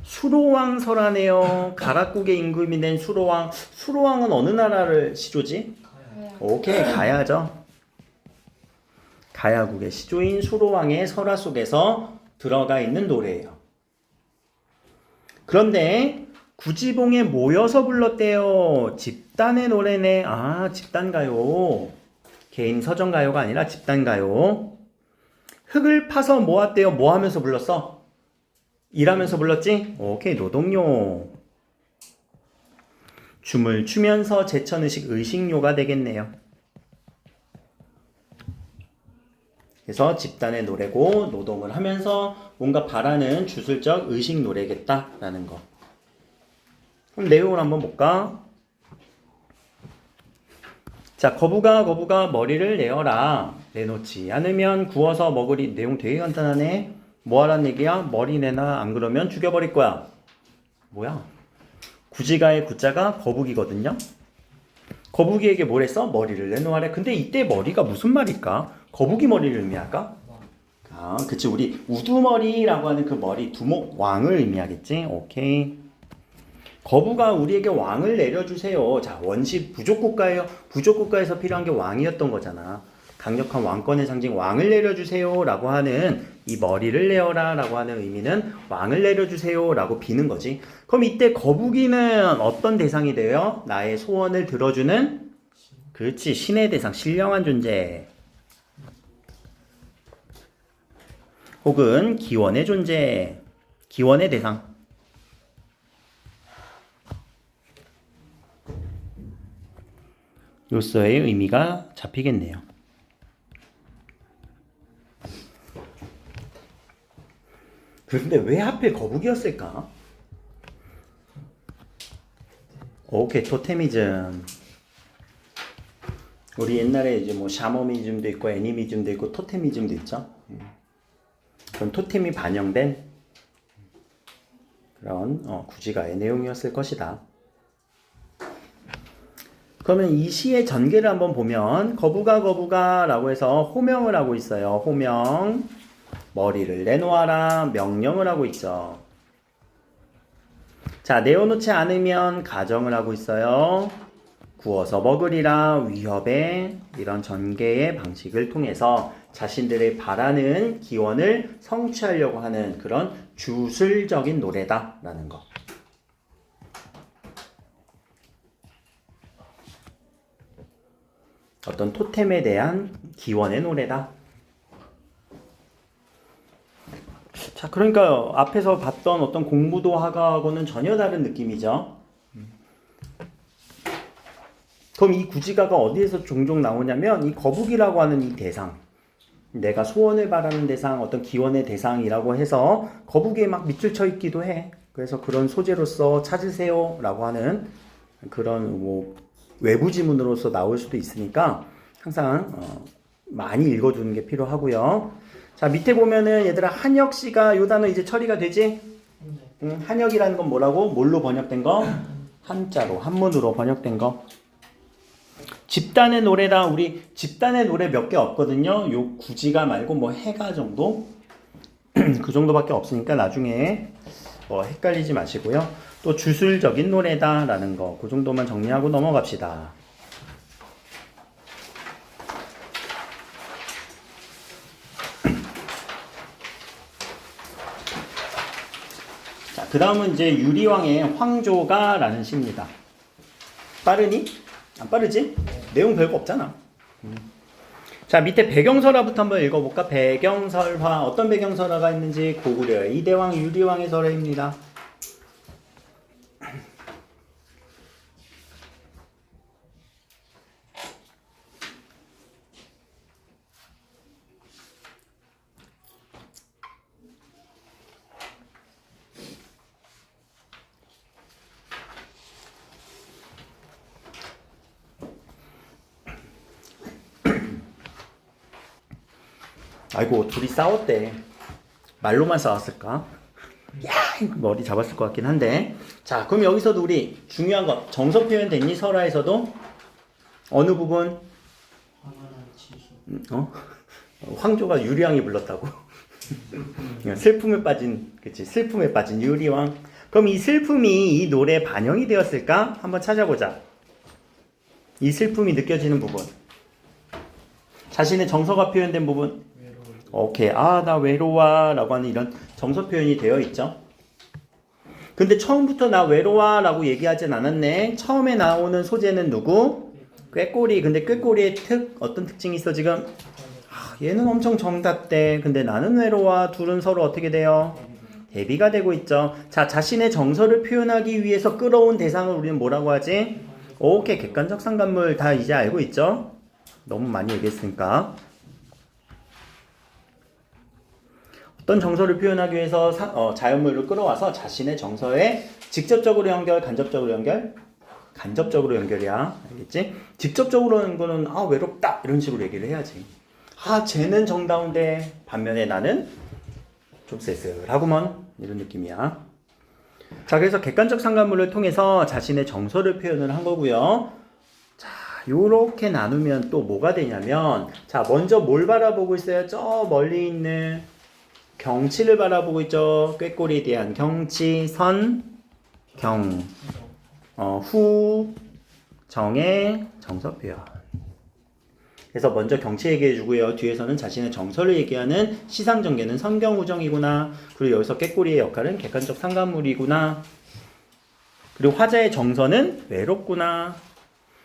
수로왕 설화네요. 가락국의 임금이 된 수로왕. 수로왕은 어느 나라를 시조지? 오케이 가야죠. 가야국의 시조인 수로왕의 설화 속에서 들어가 있는 노래예요. 그런데 구지봉에 모여서 불렀대요. 집단의 노래네. 아 집단가요. 개인 서정가요가 아니라 집단가요. 흙을 파서 모았대요. 뭐 하면서 불렀어? 일하면서 불렀지? 오케이 노동요. 춤을 추면서 제천의식 의식요가 되겠네요. 그래서 집단의 노래고 노동을 하면서 뭔가 바라는 주술적 의식 노래겠다라는 거. 그럼 내용을 한번 볼까? 자, 거부가 머리를 내어라. 내놓지 않으면 구워서 먹으리. 내용 되게 간단하네. 뭐 하란 얘기야? 머리 내놔. 안 그러면 죽여버릴 거야. 뭐야? 구지가의 구자가 거북이거든요. 거북이에게 뭘 했어? 머리를 내놓으래. 근데 이때 머리가 무슨 말일까? 거북이 머리를 의미할까? 아, 그치. 우리 우두머리라고 하는 그 머리, 두목, 왕을 의미하겠지? 오케이. 거부가 우리에게 왕을 내려주세요. 자, 원시 부족국가예요. 부족국가에서 필요한 게 왕이었던 거잖아. 강력한 왕권의 상징 왕을 내려주세요 라고 하는 이 머리를 내어라 라고 하는 의미는 왕을 내려주세요 라고 비는 거지. 그럼 이때 거북이는 어떤 대상이 돼요? 나의 소원을 들어주는 그렇지 신의 대상 신령한 존재 혹은 기원의 존재 기원의 대상 요소의 의미가 잡히겠네요. 그런데 왜 하필 거북이였을까? 오케이, 토테미즘. 우리 옛날에 이제 뭐 샤머미즘도 있고 애니미즘도 있고 토테미즘도 있죠. 그런 토템이 반영된 그런 구지가의 내용이었을 것이다. 그러면 이 시의 전개를 한번 보면 거부가 라고 해서 호명을 하고 있어요. 호명. 머리를 내놓아라 명령을 하고 있죠. 자, 내어놓지 않으면 가정을 하고 있어요. 구워서 먹으리라 위협의 이런 전개의 방식을 통해서 자신들의 바라는 기원을 성취하려고 하는 그런 주술적인 노래다라는 거. 어떤 토템에 대한 기원의 노래다. 자, 그러니까 앞에서 봤던 어떤 공무도화가하고는 전혀 다른 느낌이죠. 그럼 이 구지가가 어디에서 종종 나오냐면 이 거북이라고 하는 이 대상, 내가 소원을 바라는 대상, 어떤 기원의 대상이라고 해서 거북이에 막 밑줄 쳐 있기도 해. 그래서 그런 소재로서 찾으세요 라고 하는 그런 뭐 외부 지문으로서 나올 수도 있으니까 항상 많이 읽어주는 게 필요하고요. 자, 밑에 보면은 얘들아 한역시가 요 단어 이제 처리가 되지? 한역이라는 건 뭐라고? 뭘로 번역된 거? 한자로, 한문으로 번역된 거. 집단의 노래다. 우리 집단의 노래 몇 개 없거든요. 요 구지가 말고 뭐 해가 정도? 그 정도밖에 없으니까 나중에 헷갈리지 마시고요. 또 주술적인 노래다라는 거. 그 정도만 정리하고 넘어갑시다. 자, 그 다음은 이제 유리왕의 황조가라는 시입니다. 빠르니? 안 빠르지? 내용 별거 없잖아. 자, 밑에 배경설화부터 한번 읽어볼까? 배경설화. 어떤 배경설화가 있는지 고구려의 이대왕 유리왕의 설화입니다. 아이고, 둘이 싸웠대. 말로만 싸웠을까? 야, 머리 잡았을 것 같긴 한데. 자, 그럼 여기서도 우리 중요한 거 정서 표현 됐니? 설화에서도 어느 부분? 화가란 치수. 어? 황조가 유리왕이 불렀다고. 슬픔에 빠진, 그치? 슬픔에 빠진 유리왕. 그럼 이 슬픔이 이 노래에 반영이 되었을까? 한번 찾아보자. 이 슬픔이 느껴지는 부분. 자신의 정서가 표현된 부분. 외로울. 오케이. 아, 나 외로워. 라고 하는 이런 정서 표현이 되어 있죠. 근데 처음부터 나 외로워. 라고 얘기하진 않았네. 처음에 나오는 소재는 누구? 꾀꼬리. 근데 꾀꼬리의 어떤 특징이 있어, 지금? 얘는 엄청 정답대. 근데 나는 외로워. 둘은 서로 어떻게 돼요? 대비가 되고 있죠. 자, 자신의 정서를 표현하기 위해서 끌어온 대상을 우리는 뭐라고 하지? 오케이. 객관적 상관물 다 이제 알고 있죠? 너무 많이 얘기했으니까. 어떤 정서를 표현하기 위해서 자연물을 끌어와서 자신의 정서에 직접적으로 연결, 간접적으로 연결? 간접적으로 연결이야. 알겠지? 직접적으로 하는 거는 외롭다 이런 식으로 얘기를 해야지. 쟤는 정다운데 반면에 나는 좀 쓸쓸하구먼 이런 느낌이야. 자, 그래서 객관적 상관물을 통해서 자신의 정서를 표현을 한 거고요. 자, 요렇게 나누면 또 뭐가 되냐면, 자, 먼저 뭘 바라보고 있어요? 저 멀리 있는 경치를 바라보고 있죠. 꾀꼬리에 대한 경치, 선, 경, 후, 정의 정서 표현. 그래서 먼저 경치 얘기해주고요. 뒤에서는 자신의 정서를 얘기하는 시상전개는 선경후정이구나. 그리고 여기서 꾀꼬리의 역할은 객관적 상관물이구나. 그리고 화자의 정서는 외롭구나.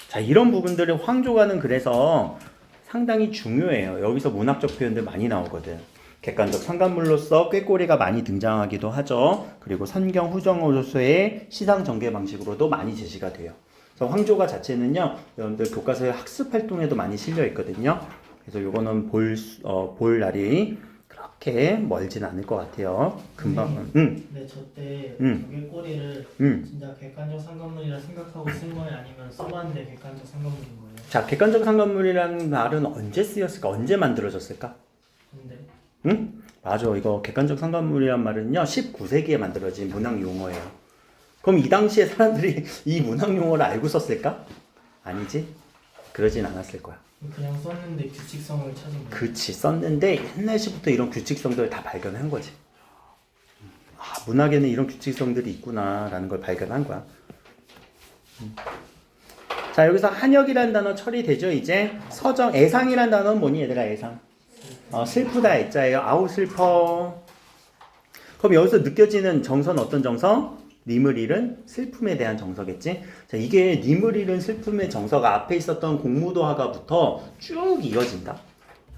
자, 이런 부분들을 황조가는 그래서 상당히 중요해요. 여기서 문학적 표현들 많이 나오거든. 객관적 상관물로서 꾀꼬리가 많이 등장하기도 하죠. 그리고 선경후정으로서의 시상전개 방식으로도 많이 제시가 돼요. 그래서 황조가 자체는요, 여러분들 교과서의 학습 활동에도 많이 실려 있거든요. 그래서 요거는 볼 날이 그렇게 멀진 않을 것 같아요. 금방. 근데 저때 꾀꼬리를 진짜 객관적 상관물이라 생각하고 쓴 거예요? 아니면 써봤는데 객관적 상관물인 거예요? 자, 객관적 상관물이라는 말은 언제 쓰였을까? 언제 만들어졌을까? 근데 응? 맞아. 이거 객관적 상관물이란 말은요, 19세기에 만들어진 문학 용어예요. 그럼 이 당시에 사람들이 이 문학 용어를 알고 썼을까? 아니지? 그러진 않았을 거야. 그냥 썼는데 규칙성을 찾은 거예요? 그치, 썼는데 옛날 시부터 이런 규칙성들을 다 발견한 거지. 문학에는 이런 규칙성들이 있구나 라는 걸 발견한 거야. 자, 여기서 한역이라는 단어 처리되죠. 이제 서정, 애상이라는 단어는 뭐니 얘들아? 애상. 슬프다 애자예요. 아우 슬퍼. 그럼 여기서 느껴지는 정서는 어떤 정서? 님을 잃은 슬픔에 대한 정서겠지? 자, 이게 님을 잃은 슬픔의 정서가 앞에 있었던 공무도화가부터 쭉 이어진다.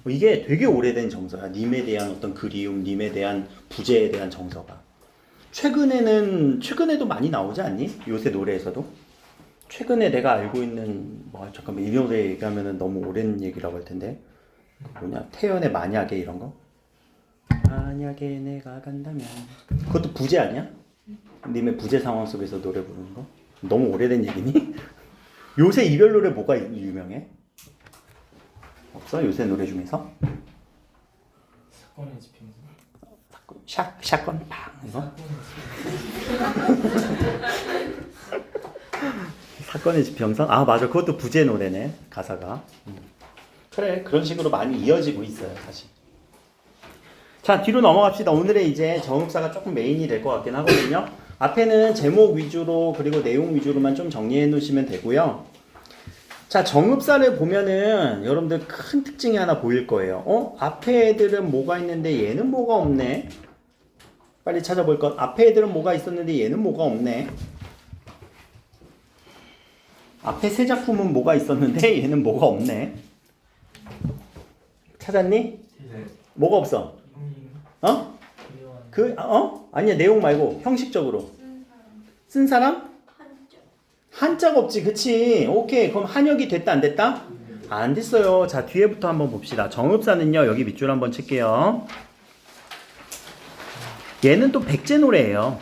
이게 되게 오래된 정서야. 님에 대한 어떤 그리움, 님에 대한 부재에 대한 정서가. 최근에도 많이 나오지 않니? 요새 노래에서도. 최근에 내가 알고 있는, 잠깐만, 이 노래 얘기하면 너무 오랜 얘기라고 할 텐데. 태연의 만약에 이런 거? 만약에 내가 간다면. 그것도 부재 아니야? 님의 부재 상황 속에서 노래 부르는 거? 너무 오래된 얘기니? 요새 이별 노래 뭐가 유명해? 없어? 요새 노래 중에서? 사건의 지평선. 샷건 팡 이거? 사건의 지평선? 맞아. 그것도 부재 노래네. 가사가. 그래. 그런 식으로 많이 이어지고 있어요. 사실. 자, 뒤로 넘어갑시다. 오늘의 이제 정읍사가 조금 메인이 될 것 같긴 하거든요. 앞에는 제목 위주로 그리고 내용 위주로만 좀 정리해 놓으시면 되고요. 자, 정읍사를 보면은 여러분들 큰 특징이 하나 보일 거예요. 앞에 애들은 뭐가 있는데 얘는 뭐가 없네. 빨리 찾아볼 것. 앞에 애들은 뭐가 있었는데 얘는 뭐가 없네. 앞에 세 작품은 뭐가 있었는데 얘는 뭐가 없네. 찾았니? 네. 뭐가 없어? 어? 아니야, 내용 말고 형식적으로. 쓴 사람? 한자가 없지, 그치? 오케이. 그럼 한역이 됐다, 안 됐다? 안 됐어요. 자, 뒤에부터 한번 봅시다. 정읍사는요, 여기 밑줄 한번 칠게요. 얘는 또 백제 노래예요.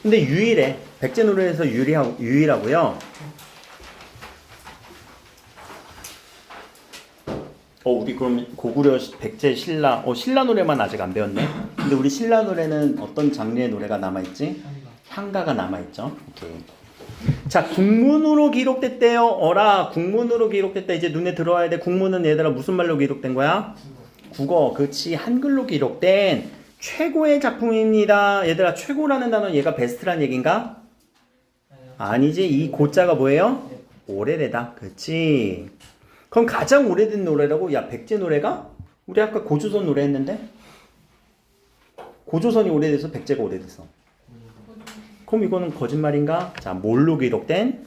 근데 유일해. 백제 노래에서 유일하고요. 우리 그럼 고구려 백제 신라, 신라 노래만 아직 안 배웠네. 근데 우리 신라 노래는 어떤 장르의 노래가 남아있지? 향가가 남아있죠. 오케이. 자, 국문으로 기록됐대요. 국문으로 기록됐다. 이제 눈에 들어와야 돼. 국문은 얘들아 무슨 말로 기록된 거야? 국어. 그치. 한글로 기록된 최고의 작품입니다. 얘들아, 최고라는 단어 얘가 베스트란 얘긴가? 아니지. 이 고자가 뭐예요? 오래되다. 그치. 그럼 가장 오래된 노래라고? 야, 백제 노래가? 우리 아까 고조선 노래 했는데? 고조선이 오래돼서 백제가 오래됐어. 그럼 이거는 거짓말인가? 자, 뭘로 기록된?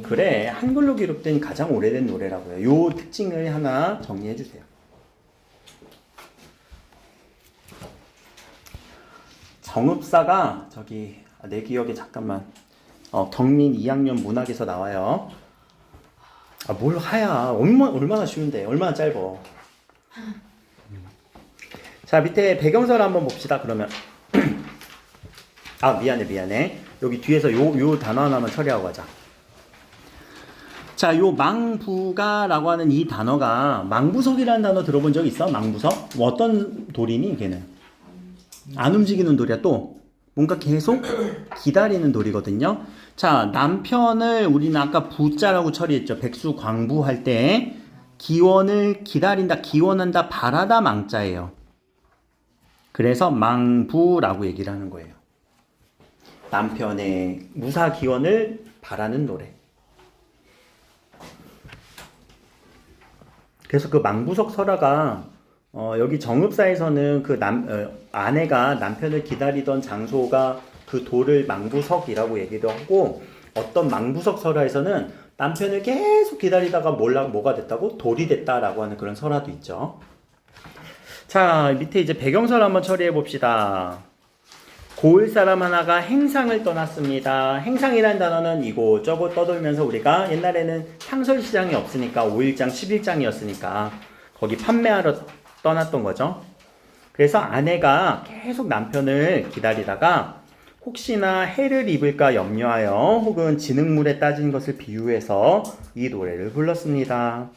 그래, 한글로 기록된 가장 오래된 노래라고요. 요 특징을 하나 정리해 주세요. 정읍사가 내 기억에 잠깐만 경민 2학년 문학에서 나와요. 뭘 하야. 얼마나 쉬운데. 얼마나 짧어. 자, 밑에 배경서를 한번 봅시다. 그러면 미안해. 여기 뒤에서 요 단어 하나만 처리하고 가자. 자, 요 망부가라고 하는 이 단어가 망부석이라는 단어 들어본 적 있어? 망부석? 어떤 돌이니 걔는? 안 움직이는 돌이야. 또 뭔가 계속 기다리는 돌이거든요. 자, 남편을 우리는 아까 부자라고 처리했죠. 백수광부 할 때 기원을 기다린다, 기원한다, 바라다 망자예요. 그래서 망부라고 얘기를 하는 거예요. 남편의 무사 기원을 바라는 노래. 그래서 그 망부석 설화가 여기 정읍사에서는 아내가 남편을 기다리던 장소가 그 돌을 망부석이라고 얘기도 하고, 어떤 망부석 설화에서는 남편을 계속 기다리다가 뭐가 됐다고? 돌이 됐다라고 하는 그런 설화도 있죠. 자, 밑에 이제 배경설 한번 처리해 봅시다. 고을 사람 하나가 행상을 떠났습니다. 행상이라는 단어는 이곳저곳 떠돌면서 우리가 옛날에는 향설시장이 없으니까 5일장, 10일장이었으니까 거기 판매하러 떠났던 거죠. 그래서 아내가 계속 남편을 기다리다가 혹시나 해를 입을까 염려하여 혹은 진흙물에 따진 것을 비유해서 이 노래를 불렀습니다.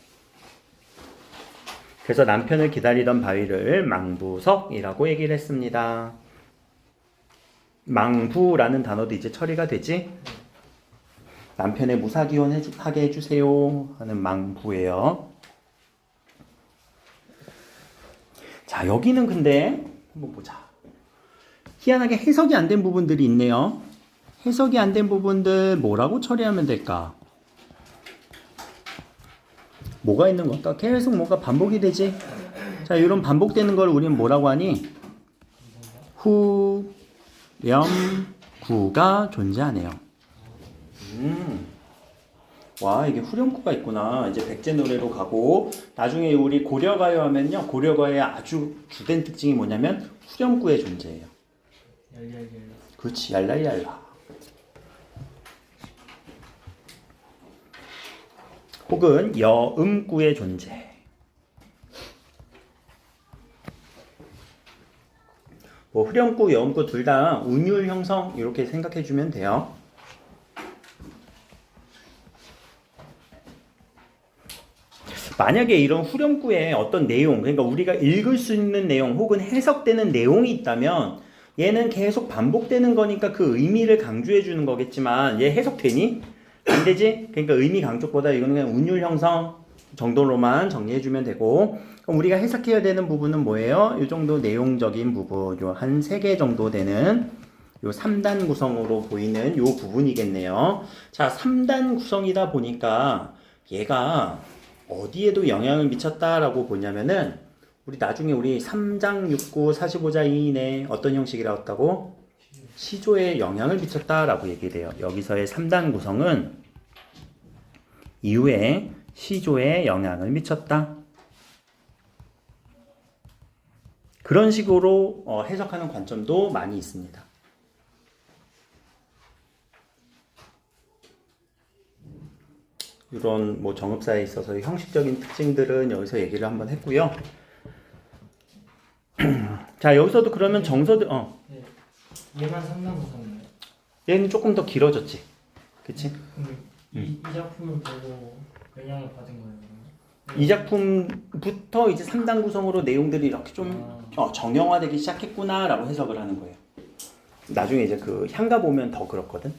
그래서 남편을 기다리던 바위를 망부석이라고 얘기를 했습니다. 망부라는 단어도 이제 처리가 되지? 남편의 무사기원하게 해주세요 하는 망부예요. 자, 여기는 근데 한번 보자. 희한하게 해석이 안 된 부분들이 있네요. 해석이 안 된 부분들 뭐라고 처리하면 될까? 뭐가 있는 걸까? 계속 뭐가 반복이 되지? 자, 이런 반복되는 걸 우리는 뭐라고 하니? 후, 렴, 구가 존재하네요. 와, 이게 후렴구가 있구나. 이제 백제 노래로 가고, 나중에 우리 고려가요 하면요, 고려가요의 아주 주된 특징이 뭐냐면 후렴구의 존재예요. 얄얄얄. 그렇지, 얄랄얄라. 혹은 여음구의 존재. 뭐 후렴구, 여음구 둘 다 운율 형성 이렇게 생각해 주면 돼요. 만약에 이런 후렴구에 어떤 내용, 그러니까 우리가 읽을 수 있는 내용 혹은 해석되는 내용이 있다면 얘는 계속 반복되는 거니까 그 의미를 강조해 주는 거겠지만 얘 해석되니? 안 되지? 그러니까 의미 강조보다 이거는 그냥 운율 형성 정도로만 정리해 주면 되고, 그럼 우리가 해석해야 되는 부분은 뭐예요? 이 정도 내용적인 부분, 요 한 3개 정도 되는 요 3단 구성으로 보이는 요 부분이겠네요. 자, 3단 구성이다 보니까 얘가 어디에도 영향을 미쳤다라고 보냐면은 우리 나중에 우리 3장 6구 45자 이인에 어떤 형식이 나왔다고? 시조에 영향을 미쳤다라고 얘기를 해요. 여기서의 3단 구성은 이후에 시조에 영향을 미쳤다. 그런 식으로 해석하는 관점도 많이 있습니다. 이런 뭐 정읍사에 있어서 형식적인 특징들은 여기서 얘기를 한번 했고요. 자, 여기서도 그러면 정서들 네. 얘만 3단 구성이에요. 얘는 조금 더 길어졌지. 그치? 그럼 이 작품을 보고 영향을 받은 거예요, 그러면? 이 작품부터 이제 3단 구성으로 내용들이 이렇게 좀 정형화되기 시작했구나라고 해석을 하는 거예요. 나중에 이제 그 향가 보면 더 그렇거든.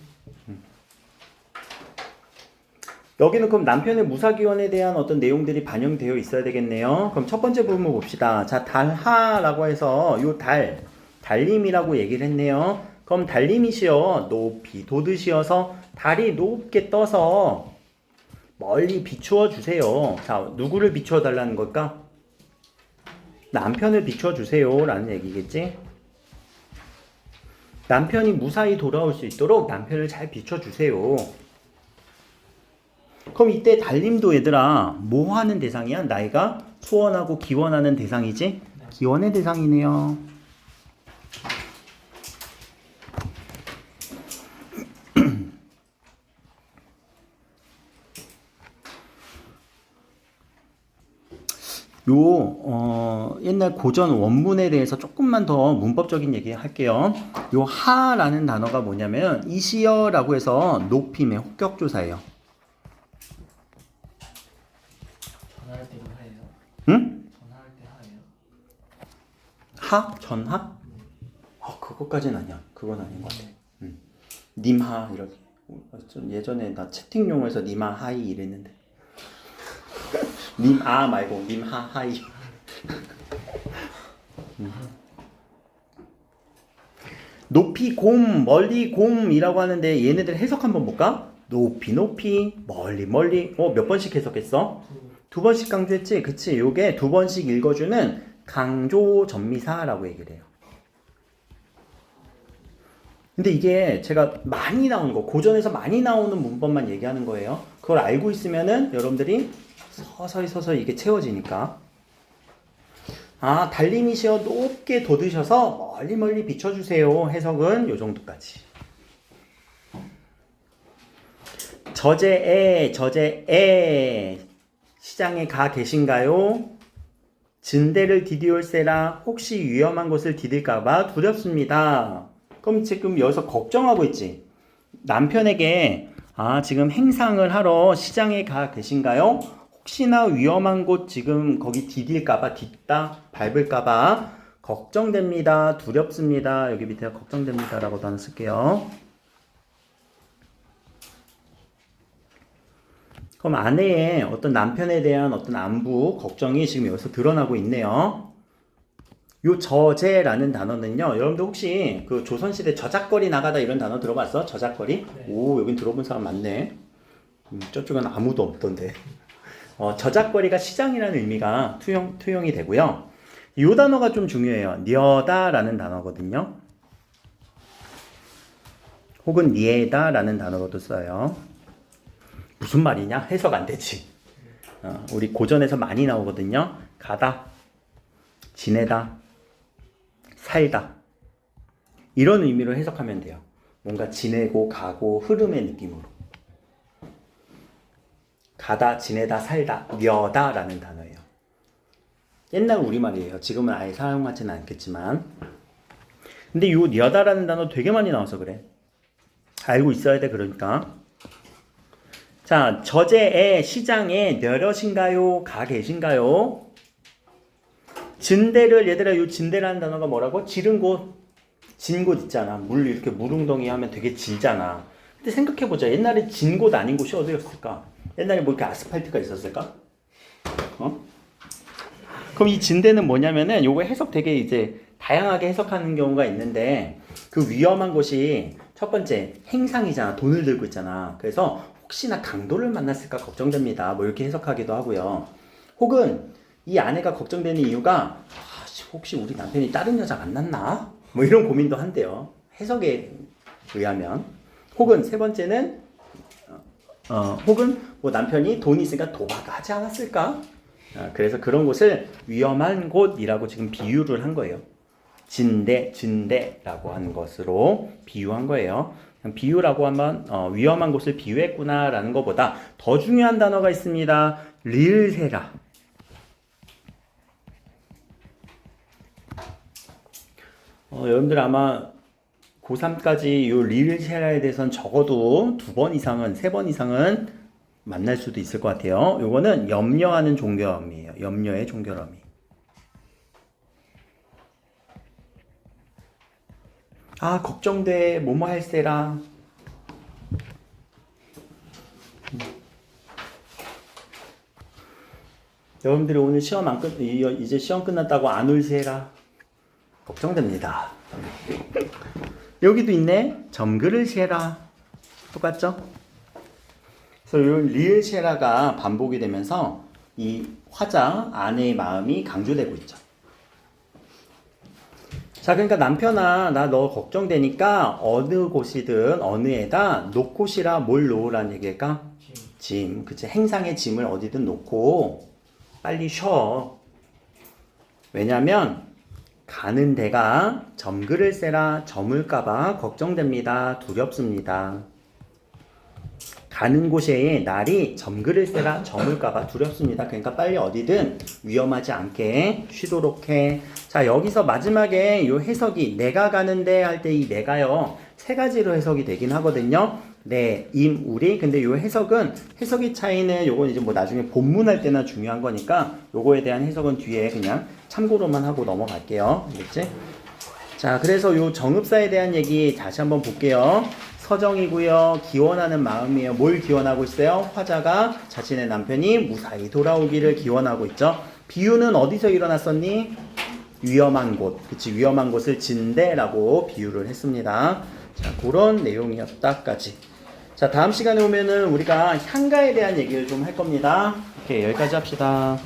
여기는 그럼 남편의 무사기원에 대한 어떤 내용들이 반영되어 있어야 되겠네요. 그럼 첫 번째 부분 봅시다. 자, 달하라고 해서 요 달림이라고 얘기를 했네요. 그럼 달림이시여 높이 돋으시어서 달이 높게 떠서 멀리 비추어 주세요. 자, 누구를 비추어 달라는 걸까? 남편을 비추어 주세요 라는 얘기겠지? 남편이 무사히 돌아올 수 있도록 남편을 잘 비춰 주세요. 그럼 이때 달림도 얘들아 뭐 하는 대상이야? 나이가 소원하고 기원하는 대상이지? 기원의 대상이네요. 옛날 고전 원문에 대해서 조금만 더 문법적인 얘기 할게요. 요 하라는 단어가 뭐냐면 이시여라고 해서 높임의 혹격조사예요. 전화할 때도 하예요? 응? 전화할 때 하예요? 하? 전하? 그것까지는 아니야. 그건 아닌 것 같아. 님하 이렇게. 좀 예전에 나 채팅용에서 님하 하이 이랬는데. 님아 말고 님하 하이. 높이 곰, 멀리 곰이라고 하는데 얘네들 해석 한번 볼까? 높이 높이, 멀리 멀리. 몇 번씩 해석했어? 두 번씩 강조했지? 그치? 요게 두 번씩 읽어주는 강조 전미사라고 얘기를 해요. 근데 이게 제가 많이 나오는 거, 고전에서 많이 나오는 문법만 얘기하는 거예요. 그걸 알고 있으면은 여러분들이 서서히 이게 채워지니까. 달림이시여 높게 돋으셔서 멀리 비춰주세요. 해석은 요 정도까지. 저제에 시장에 가 계신가요? 진대를 디디올세라 혹시 위험한 곳을 디딜까봐 두렵습니다. 그럼 지금 여기서 걱정하고 있지. 남편에게 지금 행상을 하러 시장에 가 계신가요? 혹시나 위험한 곳 지금 거기 디딜까봐 딛다 밟을까봐 걱정됩니다. 두렵습니다. 여기 밑에 걱정됩니다 라고 단어 쓸게요. 그럼 아내의 어떤 남편에 대한 어떤 안부 걱정이 지금 여기서 드러나고 있네요. 요 저제라는 단어는요, 여러분들 혹시 그 조선시대 저작거리 나가다 이런 단어 들어봤어? 저작거리? 네. 오, 여긴 들어본 사람 많네. 저쪽은 아무도 없던데. 저작거리가 시장이라는 의미가 투영이 되고요. 이 단어가 좀 중요해요. 녀다라는 단어거든요. 혹은 니에다라는 단어로도 써요. 무슨 말이냐? 해석 안 되지. 우리 고전에서 많이 나오거든요. 가다, 지내다, 살다. 이런 의미로 해석하면 돼요. 뭔가 지내고 가고 흐름의 느낌으로. 가다, 지내다, 살다, 녀다라는 단어예요. 옛날 우리말이에요. 지금은 아예 사용하지는 않겠지만. 근데 이 녀다라는 단어 되게 많이 나와서 그래. 알고 있어야 돼, 그러니까. 자, 저제에 시장에 녀러신가요? 가 계신가요? 진대를 얘들아, 요 진대라는 단어가 뭐라고? 지른 곳, 진 곳 있잖아. 물 이렇게 물웅덩이 하면 되게 질잖아. 근데 생각해보자. 옛날에 진 곳 아닌 곳이 어디였을까? 옛날에 뭐 이렇게 아스팔트가 있었을까? 그럼 이 진대는 뭐냐면은 요거 해석 되게 이제 다양하게 해석하는 경우가 있는데 그 위험한 곳이 첫 번째 행상이잖아. 돈을 들고 있잖아. 그래서 혹시나 강도를 만났을까 걱정됩니다. 뭐 이렇게 해석하기도 하고요. 혹은 이 아내가 걱정되는 이유가 혹시 우리 남편이 다른 여자 만났나? 뭐 이런 고민도 한대요. 해석에 의하면. 혹은 세 번째는 혹은 뭐 남편이 돈이 있으니까 도박하지 않았을까? 그래서 그런 곳을 위험한 곳이라고 지금 비유를 한 거예요. 진대라고 한 것으로 비유한 거예요. 비유라고 하면 위험한 곳을 비유했구나라는 것보다 더 중요한 단어가 있습니다. 릴세라. 여러분들 아마 고3까지 이 릴세라에 대해서는 적어도 2번 이상은 3번 이상은 만날 수도 있을 것 같아요. 요거는 염려하는 종결음이에요. 염려의 종결음이. 걱정돼. 뭐뭐 할세라. 여러분들이 오늘 시험 이제 시험 끝났다고 안 울세라. 걱정됩니다. 여기도 있네. 점그를 세라. 똑같죠? 그래서 이 리을세라가 반복이 되면서 이 화자 아내의 마음이 강조되고 있죠. 자, 그러니까 남편아, 나 너 걱정되니까 어느 곳이든 어느 에다 놓고시라. 뭘 놓으란 얘기일까? 짐. 그치. 행상의 짐을 어디든 놓고 빨리 쉬어. 왜냐면 가는 데가 점그를 세라. 저물까봐 걱정됩니다. 두렵습니다. 가는 곳에 날이 점그를 세라. 저물까봐 두렵습니다. 그러니까 빨리 어디든 위험하지 않게 쉬도록 해. 자, 여기서 마지막에 이 해석이 내가 가는데 할 때 이 내가요 3가지로 해석이 되긴 하거든요. 네, 임, 우리. 근데 이 해석의 차이는 요건 이제 뭐 나중에 본문할 때나 중요한 거니까 요거에 대한 해석은 뒤에 그냥 참고로만 하고 넘어갈게요. 알겠지? 자, 그래서 요 정읍사에 대한 얘기 다시 한번 볼게요. 서정이고요. 기원하는 마음이에요. 뭘 기원하고 있어요? 화자가 자신의 남편이 무사히 돌아오기를 기원하고 있죠. 비유는 어디서 일어났었니? 위험한 곳. 그치, 위험한 곳을 진대라고 비유를 했습니다. 자, 그런 내용이었다까지. 자, 다음 시간에 오면은 우리가 향가에 대한 얘기를 좀 할 겁니다. 오케이, 여기까지 합시다.